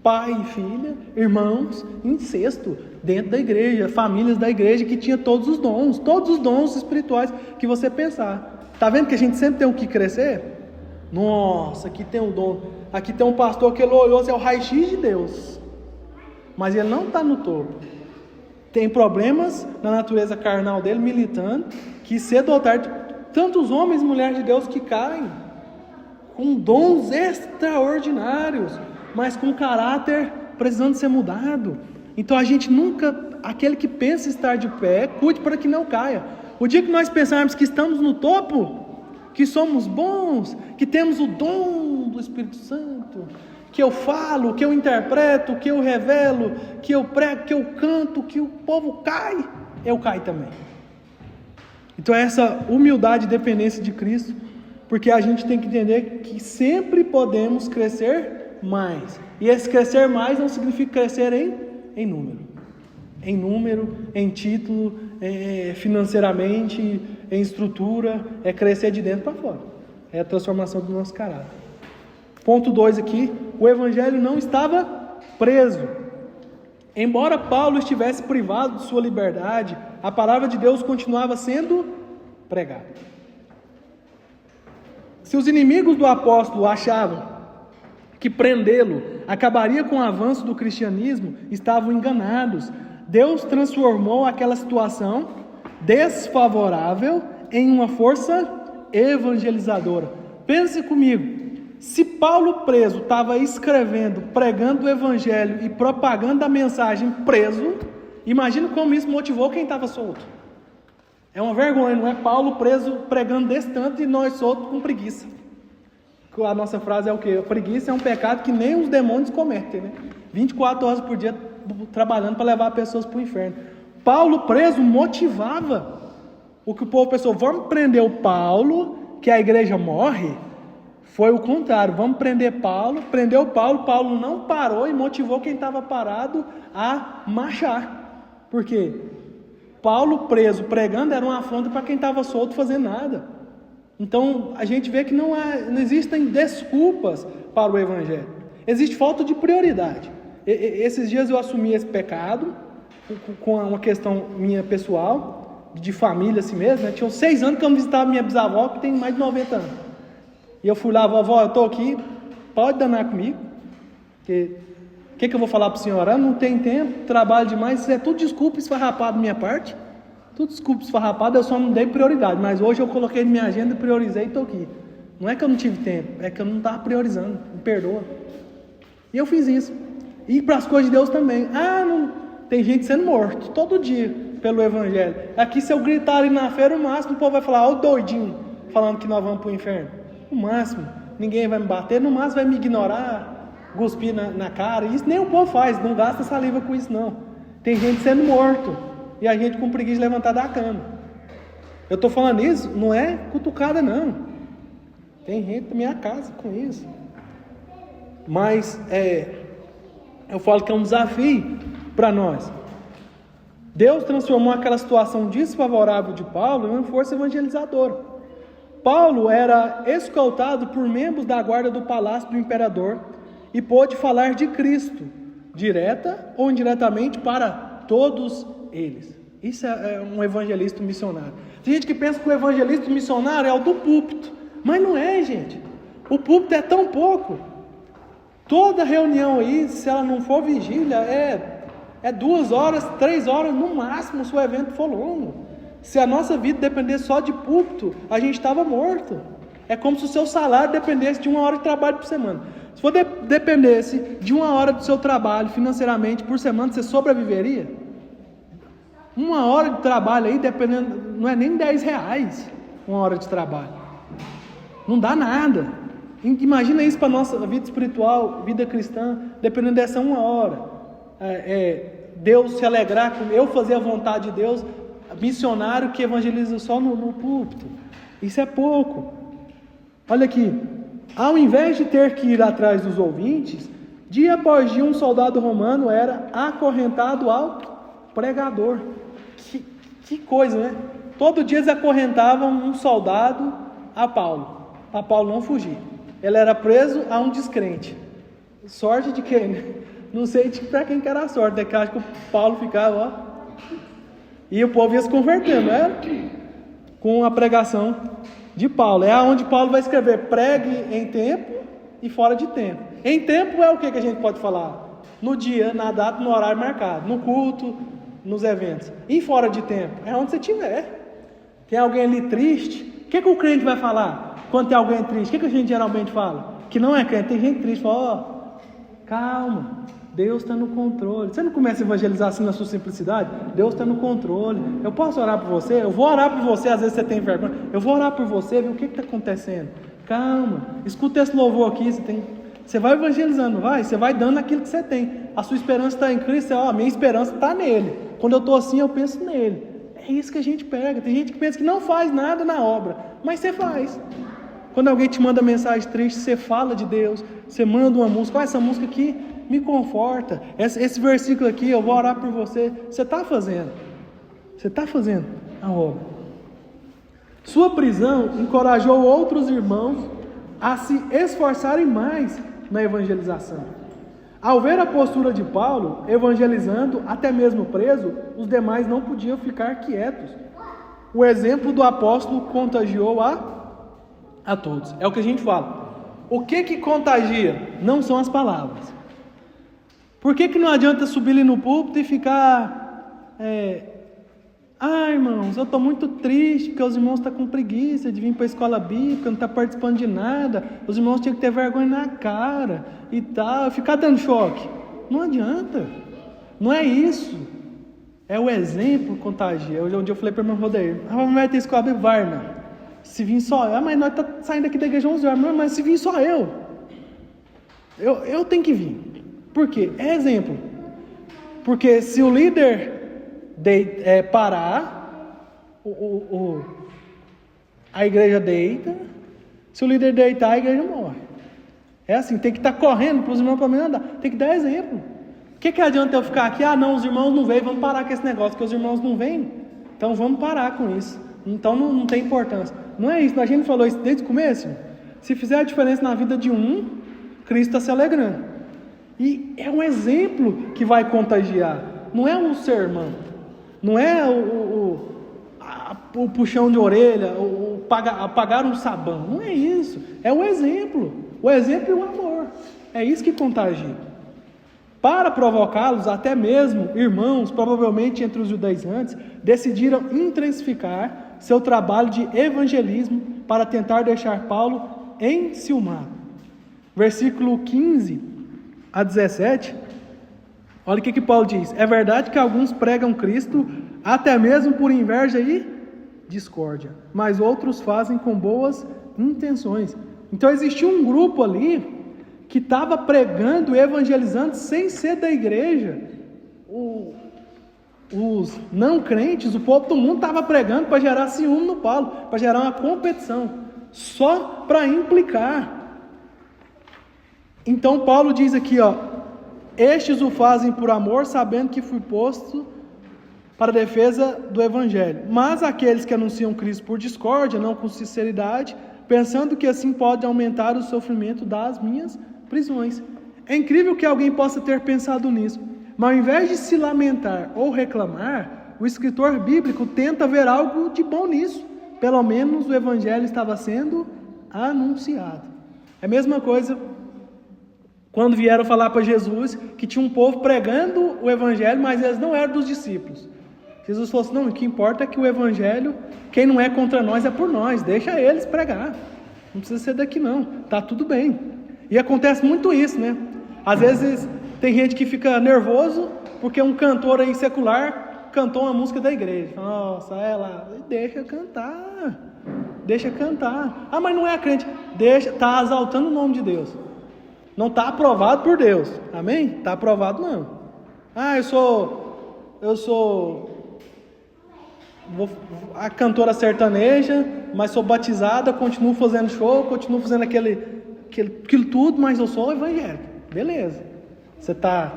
pai e filha, irmãos, incesto dentro da igreja, famílias da igreja que tinha todos os dons espirituais que você pensar. Tá vendo que a gente sempre tem o que crescer? Nossa, aqui tem um dom, aqui tem um pastor que ele olhou, é o raio-x de Deus, mas ele não está no topo. Tem problemas na natureza carnal dele, militando, que cedo ou tarde, tantos homens e mulheres de Deus que caem, com dons extraordinários, mas com caráter precisando ser mudado. Então a gente nunca, aquele que pensa estar de pé, cuide para que não caia. O dia que nós pensarmos que estamos no topo, que somos bons, que temos o dom do Espírito Santo, que eu falo, que eu interpreto, que eu revelo, que eu prego, que eu canto, que o povo cai, eu caio também. Então essa humildade e dependência de Cristo, porque a gente tem que entender que sempre podemos crescer mais. E esse crescer mais não significa crescer em número. Em número, em título, financeiramente, em estrutura. É crescer de dentro para fora. É a transformação do nosso caráter. Ponto 2 aqui. O evangelho não estava preso. Embora Paulo estivesse privado de sua liberdade, a palavra de Deus continuava sendo pregada. Se os inimigos do apóstolo achavam que prendê-lo acabaria com o avanço do cristianismo, estavam enganados. Deus transformou aquela situação desfavorável em uma força evangelizadora. Pense comigo, se Paulo preso estava escrevendo, pregando o evangelho e propagando a mensagem preso, imagina como isso motivou quem estava solto. É uma vergonha, não é? Paulo preso pregando desse tanto e nós soltos com preguiça. A nossa frase é o quê? A preguiça é um pecado que nem os demônios cometem, né? 24 horas por dia trabalhando para levar pessoas para o inferno. Paulo preso motivava o que o povo pensou, vamos prender o Paulo, que a igreja morre. Foi o contrário, vamos prender Paulo, prendeu Paulo, Paulo não parou e motivou quem estava parado a marchar. Por quê? Paulo preso, pregando, era uma afronta para quem estava solto fazendo nada. Então, a gente vê que não existem desculpas para o evangelho. Existe falta de prioridade. Esses dias eu assumi esse pecado, com uma questão minha pessoal, de família assim mesmo, né? Tinha 6 anos que eu não visitava minha bisavó, que tem mais de 90 anos. E eu fui lá, vovó, eu estou aqui, pode danar comigo. O que eu vou falar para a senhora? Não tem tempo, trabalho demais, isso é tudo desculpa esfarrapada da minha parte. Tudo desculpa esfarrapada, eu só não dei prioridade. Mas hoje eu coloquei na minha agenda, priorizei e estou aqui. Não é que eu não tive tempo, é que eu não estava priorizando, me perdoa. E eu fiz isso. E para as coisas de Deus também. Tem gente sendo morto todo dia pelo evangelho. Aqui se eu gritar ali na feira, o máximo o povo vai falar, ó o doidinho, falando que nós vamos para o inferno. O máximo, ninguém vai me bater, no máximo vai me ignorar, cuspir na cara. Isso nem o povo faz, não gasta saliva com isso não. Tem gente sendo morto e a gente com preguiça de levantar da cama. Eu estou falando isso, não é cutucada não. Tem gente na minha casa com isso. Mas eu falo que é um desafio para nós. Deus transformou aquela situação desfavorável de Paulo em uma força evangelizadora. Paulo era escoltado por membros da guarda do palácio do imperador e pôde falar de Cristo, direta ou indiretamente, para todos eles. Isso é um evangelista missionário. Tem gente que pensa que o evangelista missionário é o do púlpito, mas não é, gente. O púlpito é tão pouco. Toda reunião aí, se ela não for vigília, é 2 horas, 3 horas no máximo, se o evento for longo. Se a nossa vida dependesse só de púlpito, a gente estava morto. É como se o seu salário dependesse de 1 hora de trabalho por semana. Se for dependesse de 1 hora do seu trabalho financeiramente por semana, você sobreviveria? 1 hora de trabalho aí, dependendo, não é nem R$10, 1 hora de trabalho. Não dá nada. Imagina isso para a nossa vida espiritual, vida cristã, dependendo dessa 1 hora. Deus se alegrar com eu fazer a vontade de Deus, missionário que evangeliza só no púlpito. Isso é pouco. Olha aqui, ao invés de ter que ir atrás dos ouvintes, dia após dia um soldado romano era acorrentado ao pregador. Que coisa, né? Todo dia eles acorrentavam um soldado a Paulo, para Paulo não fugir. Ele era preso a um descrente. Sorte de quem, né? Não sei para quem que era a sorte, né? Que acho que o Paulo ficava, ó. E o povo ia se convertendo, não era? Com a pregação de Paulo. É onde Paulo vai escrever: pregue em tempo e fora de tempo. Em tempo é o que a gente pode falar? No dia, na data, no horário marcado, no culto, nos eventos. E fora de tempo? É onde você estiver. Tem alguém ali triste, o que o crente vai falar quando tem alguém triste? O que a gente geralmente fala? Que não é crente, tem gente triste, fala, calma, Deus está no controle. Você não começa a evangelizar assim na sua simplicidade? Deus está no controle. Eu posso orar por você? Eu vou orar por você, às vezes você tem vergonha. Eu vou orar por você, ver o que está acontecendo. Calma, escuta esse louvor aqui, você vai evangelizando, você vai dando aquilo que você tem. A sua esperança está em Cristo, a minha esperança está nele. Quando eu estou assim, eu penso nele. É isso que a gente pega. Tem gente que pensa que não faz nada na obra, mas você faz. Quando alguém te manda mensagem triste, você fala de Deus, você manda uma música, essa música aqui me conforta, esse versículo aqui, eu vou orar por você. Você está fazendo a obra. Sua prisão encorajou outros irmãos a se esforçarem mais na evangelização. Ao ver a postura de Paulo, evangelizando, até mesmo preso, os demais não podiam ficar quietos. O exemplo do apóstolo contagiou a todos. É o que a gente fala. O que contagia? Não são as palavras. Por que não adianta subir ali no púlpito e ficar... irmãos, eu estou muito triste porque os irmãos estão com preguiça de vir para a escola bíblica, não estão participando de nada, os irmãos tinham que ter vergonha na cara e tal, ficar dando choque. Não adianta, não é isso, é o exemplo que contagia. Um dia eu falei para o irmão Rodeir, vai ter escola bíblica? Vai, irmão. Se vir só eu, mas nós estamos saindo aqui da igreja 11 horas, mas se vir só eu tenho que vir. Por quê? É exemplo. Porque se o líder parar, a igreja deita. Se o líder deitar, a igreja morre. É assim, tem que estar correndo para os irmãos para mim andar. Tem que dar exemplo. O que adianta eu ficar aqui? Não, os irmãos não vêm, vamos parar com esse negócio, porque os irmãos não vêm. Então vamos parar com isso. Então não tem importância. Não é isso, a gente falou isso desde o começo. Se fizer a diferença na vida de um, Cristo está se alegrando. E é um exemplo que vai contagiar. Não é um sermão. Não é o puxão de orelha, apagar um sabão. Não é isso. É o exemplo. O exemplo e o amor. É isso que contagia. Para provocá-los, até mesmo irmãos, provavelmente entre os judaizantes, decidiram intensificar seu trabalho de evangelismo para tentar deixar Paulo enciumado. Versículo 15 a 17. Olha o que Paulo diz. É verdade que alguns pregam Cristo até mesmo por inveja e discórdia, mas outros fazem com boas intenções. Então existia um grupo ali que estava pregando e evangelizando sem ser da igreja. Os não crentes, o povo do mundo estava pregando para gerar ciúme no Paulo, para gerar uma competição, só para implicar. Então Paulo diz aqui, estes o fazem por amor, sabendo que fui posto para a defesa do Evangelho. Mas aqueles que anunciam Cristo por discórdia, não com sinceridade, pensando que assim pode aumentar o sofrimento das minhas prisões. É incrível que alguém possa ter pensado nisso, mas ao invés de se lamentar ou reclamar, o escritor bíblico tenta ver algo de bom nisso. Pelo menos o Evangelho estava sendo anunciado. É a mesma coisa quando vieram falar para Jesus que tinha um povo pregando o Evangelho, mas eles não eram dos discípulos. Jesus falou assim, não, o que importa é que o Evangelho, quem não é contra nós é por nós, deixa eles pregar, não precisa ser daqui não, tá tudo bem. E acontece muito isso, né? Às vezes tem gente que fica nervoso porque um cantor aí secular cantou uma música da igreja. Nossa, ela, deixa cantar. Deixa cantar. Ah, mas não é crente. Deixa, está exaltando o nome de Deus. Não está aprovado por Deus. Amém? Está aprovado não. Ah, eu sou a cantora sertaneja, mas sou batizada, continuo fazendo show, continuo fazendo aquilo tudo, mas eu sou evangélico. Beleza. Você está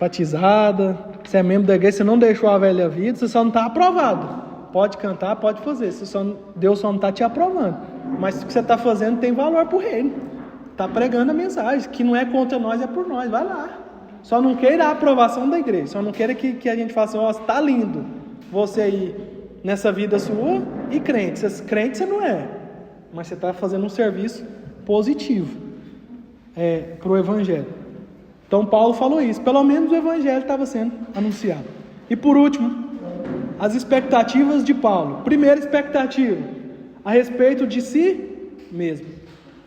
batizada, você é membro da igreja, você não deixou a velha vida, você só não está aprovado. Pode cantar, pode fazer. Deus só não está te aprovando. Mas o que você está fazendo tem valor para o reino. Está pregando a mensagem, que não é contra nós, é por nós. Vai lá. Só não queira a aprovação da igreja. Só não queira que a gente faça assim, está lindo você aí nessa vida sua e crente. Crente você não é. Mas você está fazendo um serviço positivo para o evangelho. Então Paulo falou isso. Pelo menos o evangelho estava sendo anunciado. E por último, as expectativas de Paulo. Primeira expectativa, a respeito de si mesmo.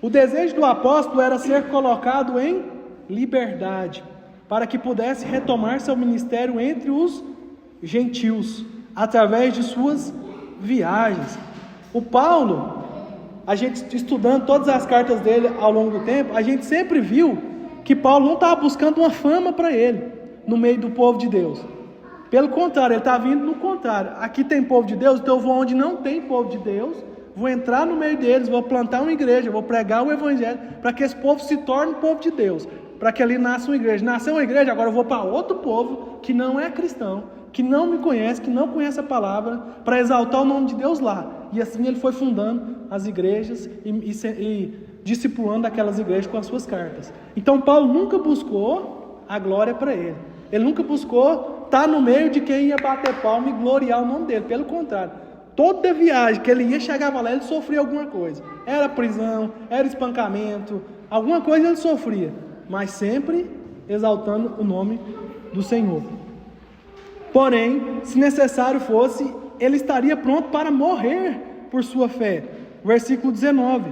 O desejo do apóstolo era ser colocado em liberdade, para que pudesse retomar seu ministério entre os gentios, através de suas viagens. O Paulo, a gente estudando todas as cartas dele ao longo do tempo, a gente sempre viu que Paulo não estava buscando uma fama para ele, no meio do povo de Deus. Pelo contrário, ele está vindo no contrário. Aqui tem povo de Deus, então eu vou onde não tem povo de Deus, vou entrar no meio deles, vou plantar uma igreja, vou pregar o evangelho, para que esse povo se torne povo de Deus, para que ali nasça uma igreja. Nasceu uma igreja, agora eu vou para outro povo que não é cristão, que não me conhece, que não conhece a palavra, para exaltar o nome de Deus lá. E assim ele foi fundando as igrejas e discipulando aquelas igrejas com as suas cartas. Então Paulo nunca buscou a glória para ele. Ele nunca buscou estar no meio de quem ia bater palma e gloriar o nome dele. Pelo contrário, toda viagem que ele ia, chegava lá, ele sofria alguma coisa. Era prisão, era espancamento, alguma coisa ele sofria. Mas sempre exaltando o nome do Senhor. Porém, se necessário fosse, ele estaria pronto para morrer por sua fé. Versículo 19.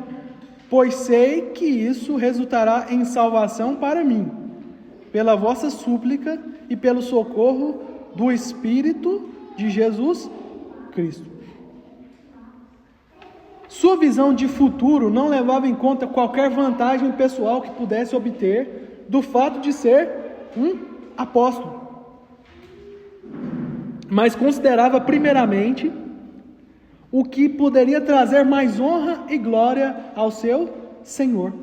Pois sei que isso resultará em salvação para mim, pela vossa súplica e pelo socorro do Espírito de Jesus Cristo. Sua visão de futuro não levava em conta qualquer vantagem pessoal que pudesse obter do fato de ser um apóstolo, mas considerava primeiramente o que poderia trazer mais honra e glória ao seu Senhor.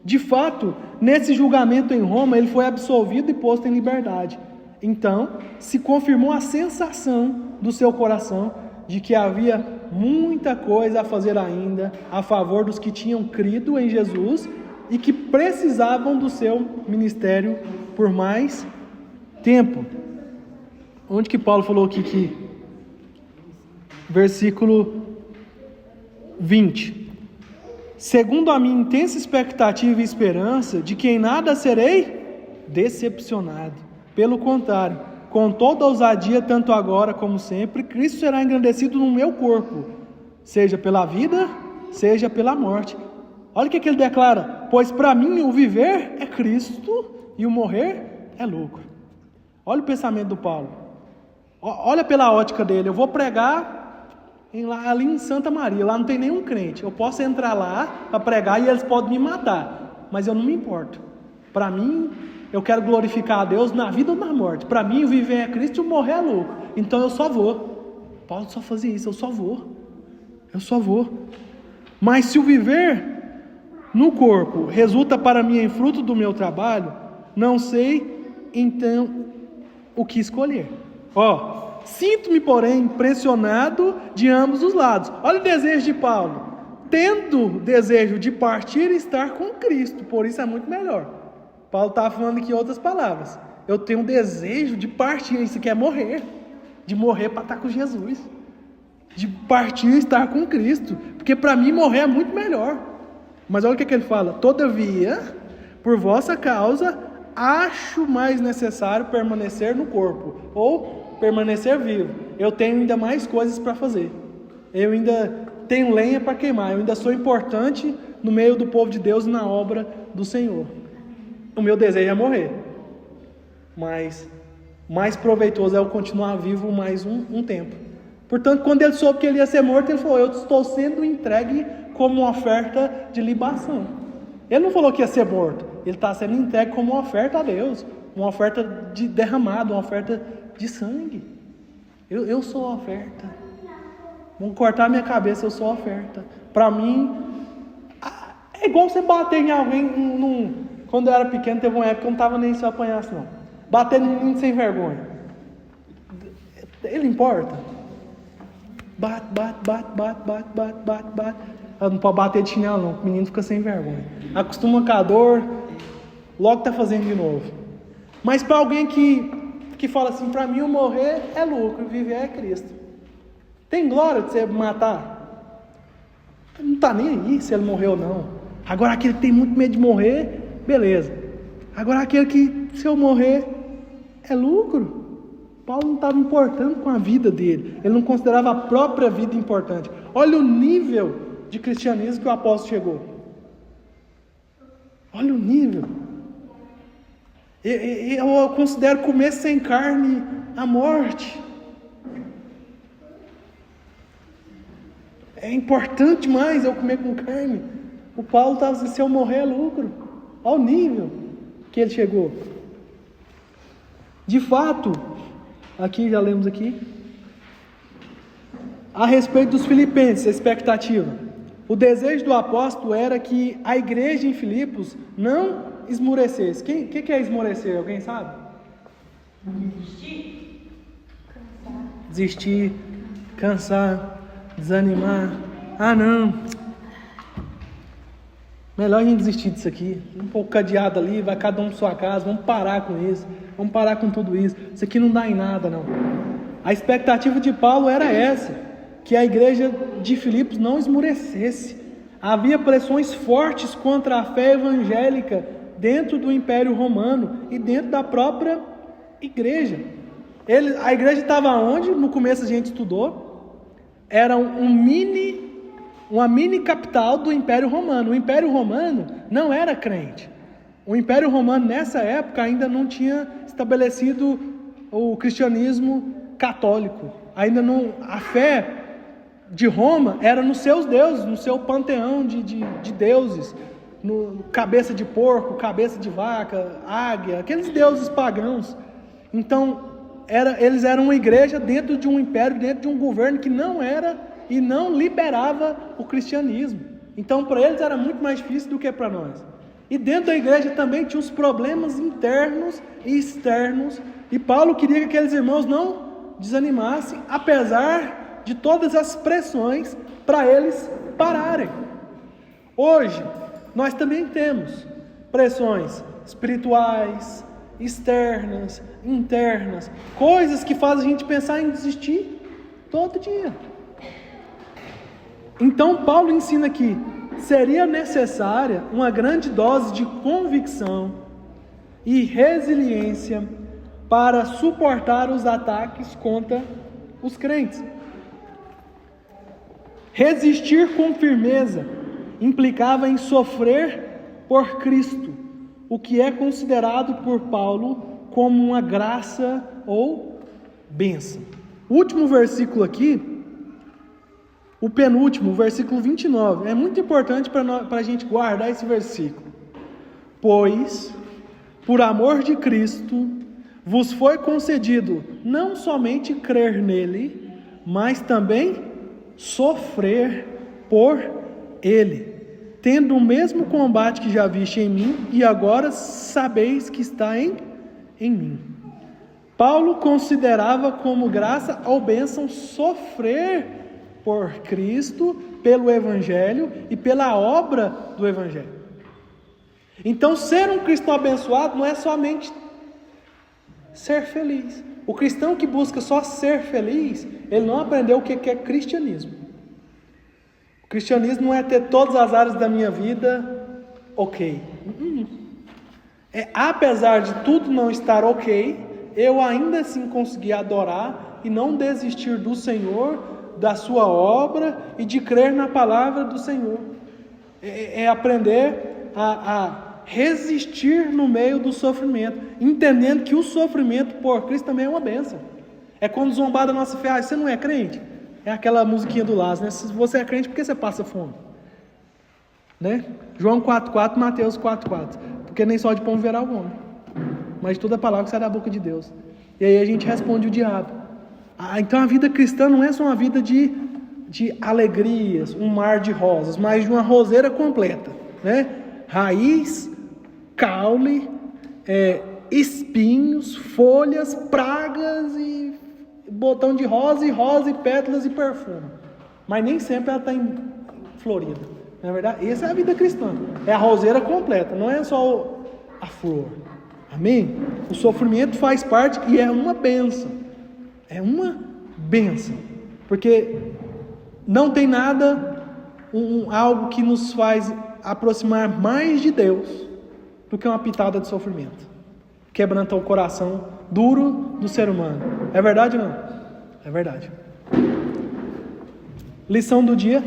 De fato, nesse julgamento em Roma, ele foi absolvido e posto em liberdade. Então, se confirmou a sensação do seu coração de que havia muita coisa a fazer ainda a favor dos que tinham crido em Jesus e que precisavam do seu ministério por mais tempo. Onde que Paulo falou aqui versículo 20. Segundo a minha intensa expectativa e esperança de que em nada serei decepcionado. Pelo contrário, com toda ousadia, tanto agora como sempre, Cristo será engrandecido no meu corpo, seja pela vida, seja pela morte. Olha o que ele declara: pois para mim o viver é Cristo e o morrer é lucro. Olha o pensamento do Paulo. Olha pela ótica dele. Eu vou pregar ali em Santa Maria, lá não tem nenhum crente. Eu posso entrar lá para pregar e eles podem me matar, mas eu não me importo. Para mim, eu quero glorificar a Deus na vida ou na morte. Para mim, o viver é Cristo e o morrer é lucro. Então eu só vou. Paulo só fazia isso, eu só vou. Mas se o viver no corpo resulta para mim em fruto do meu trabalho, não sei então o que escolher. Sinto-me, porém, pressionado de ambos os lados. Olha o desejo de Paulo. Tendo desejo de partir e estar com Cristo, por isso é muito melhor. Paulo está falando aqui outras palavras. Eu tenho um desejo de partir, isso quer morrer. De morrer para estar com Jesus. De partir e estar com Cristo. Porque para mim morrer é muito melhor. Mas olha o que ele fala. Todavia, por vossa causa, acho mais necessário permanecer no corpo. Ou permanecer vivo. Eu tenho ainda mais coisas para fazer. Eu ainda tenho lenha para queimar. Eu ainda sou importante no meio do povo de Deus e na obra do Senhor. O meu desejo é morrer. Mas mais proveitoso é eu continuar vivo mais um tempo. Portanto, quando ele soube que ele ia ser morto, ele falou: eu estou sendo entregue como uma oferta de libação. Ele não falou que ia ser morto, ele está sendo entregue como uma oferta a Deus, uma oferta de derramado, uma oferta de sangue. Eu sou a oferta. Vão cortar minha cabeça, eu sou a oferta. Para mim, é igual você bater em alguém. Quando eu era pequeno, teve uma época que eu não estava nem se eu apanhasse, não. Bater em menino sem vergonha. Ele importa? Bate. Não pode bater de chinelo, não. O menino fica sem vergonha. Acostuma com a dor, logo está fazendo de novo. Mas para alguém que fala assim: para mim o morrer é lucro, viver é Cristo. Tem glória de você matar? Não está nem aí se ele morreu ou não. Agora aquele que tem muito medo de morrer, beleza. Agora aquele que, se eu morrer, é lucro. Paulo não estava importando com a vida dele. Ele não considerava a própria vida importante. Olha o nível de cristianismo que o apóstolo chegou. Olha o nível. Eu considero comer sem carne a morte. É importante demais eu comer com carne. O Paulo estava dizendo: se eu morrer é lucro. Olha o nível que ele chegou. De fato, aqui já lemos aqui, a respeito dos filipenses, a expectativa. O desejo do apóstolo era que a igreja em Filipos não esmorecesse. O que é esmorecer? Alguém sabe? Desistir, cansar, desanimar. Não. Melhor a gente desistir disso aqui. Um pouco cadeado ali, vai cada um para sua casa, vamos parar com isso. Vamos parar com tudo isso. Isso aqui não dá em nada, não. A expectativa de Paulo era essa: que a igreja de Filipos não esmorecesse. Havia pressões fortes contra a fé evangélica dentro do Império Romano e dentro da própria igreja. A igreja estava onde? No começo a gente estudou. Era uma mini capital do Império Romano. O Império Romano não era crente. O Império Romano, nessa época, ainda não tinha estabelecido o cristianismo católico. Ainda não, a fé de Roma era nos seus deuses, no seu panteão de deuses, no cabeça de porco, cabeça de vaca, águia, aqueles deuses pagãos. Então, eles eram uma igreja dentro de um império, dentro de um governo que não era e não liberava o cristianismo. Então, para eles era muito mais difícil do que para nós. E dentro da igreja também tinha os problemas internos e externos. E Paulo queria que aqueles irmãos não desanimassem, apesar de todas as pressões para eles pararem. Hoje, nós também temos pressões espirituais, externas, internas, coisas que fazem a gente pensar em desistir todo dia. Então, Paulo ensina que seria necessária uma grande dose de convicção e resiliência para suportar os ataques contra os crentes. Resistir com firmeza implicava em sofrer por Cristo, o que é considerado por Paulo como uma graça ou bênção. O último versículo aqui, o penúltimo, o versículo 29, é muito importante para a gente guardar esse versículo. Pois, por amor de Cristo, vos foi concedido não somente crer nele, mas também sofrer por ele, tendo o mesmo combate que já viste em mim, e agora sabeis que está em mim. Paulo considerava como graça ou bênção sofrer por Cristo, pelo Evangelho e pela obra do Evangelho. Então, ser um cristão abençoado não é somente ser feliz. O cristão que busca só ser feliz, ele não aprendeu o que é cristianismo. O cristianismo não é ter todas as áreas da minha vida ok. Apesar de tudo não estar ok, eu ainda assim consegui adorar e não desistir do Senhor, da sua obra e de crer na palavra do Senhor. É aprender a resistir no meio do sofrimento, entendendo que o sofrimento por Cristo também é uma bênção. É quando zombar da nossa fé, você não é crente? É aquela musiquinha do Lázaro, né? Se você é crente, por que você passa fome? Né? João 4,4, Mateus 4,4. Porque nem só de pão viverá o homem, mas de toda palavra que sai da boca de Deus. E aí a gente responde o diabo. Então a vida cristã não é só uma vida de alegrias, um mar de rosas, mas de uma roseira completa, né? Raiz, caule, espinhos, folhas, pragas e botão de rosa e pétalas e perfume. Mas nem sempre ela está florida. Não é verdade? Essa é a vida cristã. É a roseira completa, não é só a flor. Amém? O sofrimento faz parte e é uma bênção. É uma bênção. Porque não tem nada, algo que nos faz aproximar mais de Deus do que uma pitada de sofrimento. Quebranta o coração duro do ser humano. É verdade ou não? É verdade. Lição do dia.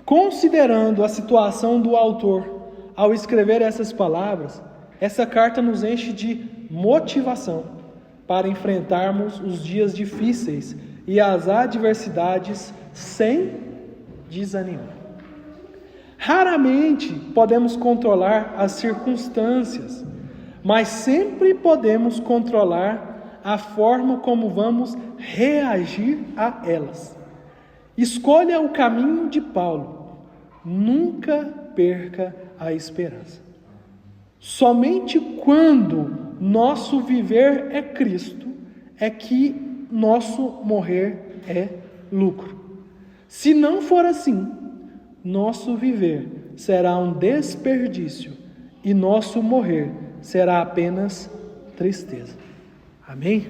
Considerando a situação do autor ao escrever essas palavras, essa carta nos enche de motivação para enfrentarmos os dias difíceis e as adversidades sem desanimar. Raramente podemos controlar as circunstâncias, mas sempre podemos controlar a forma como vamos reagir a elas. Escolha o caminho de Paulo. Nunca perca a esperança. Somente quando nosso viver é Cristo é que nosso morrer é lucro. Se não for assim, nosso viver será um desperdício e nosso morrer será apenas tristeza. Amém?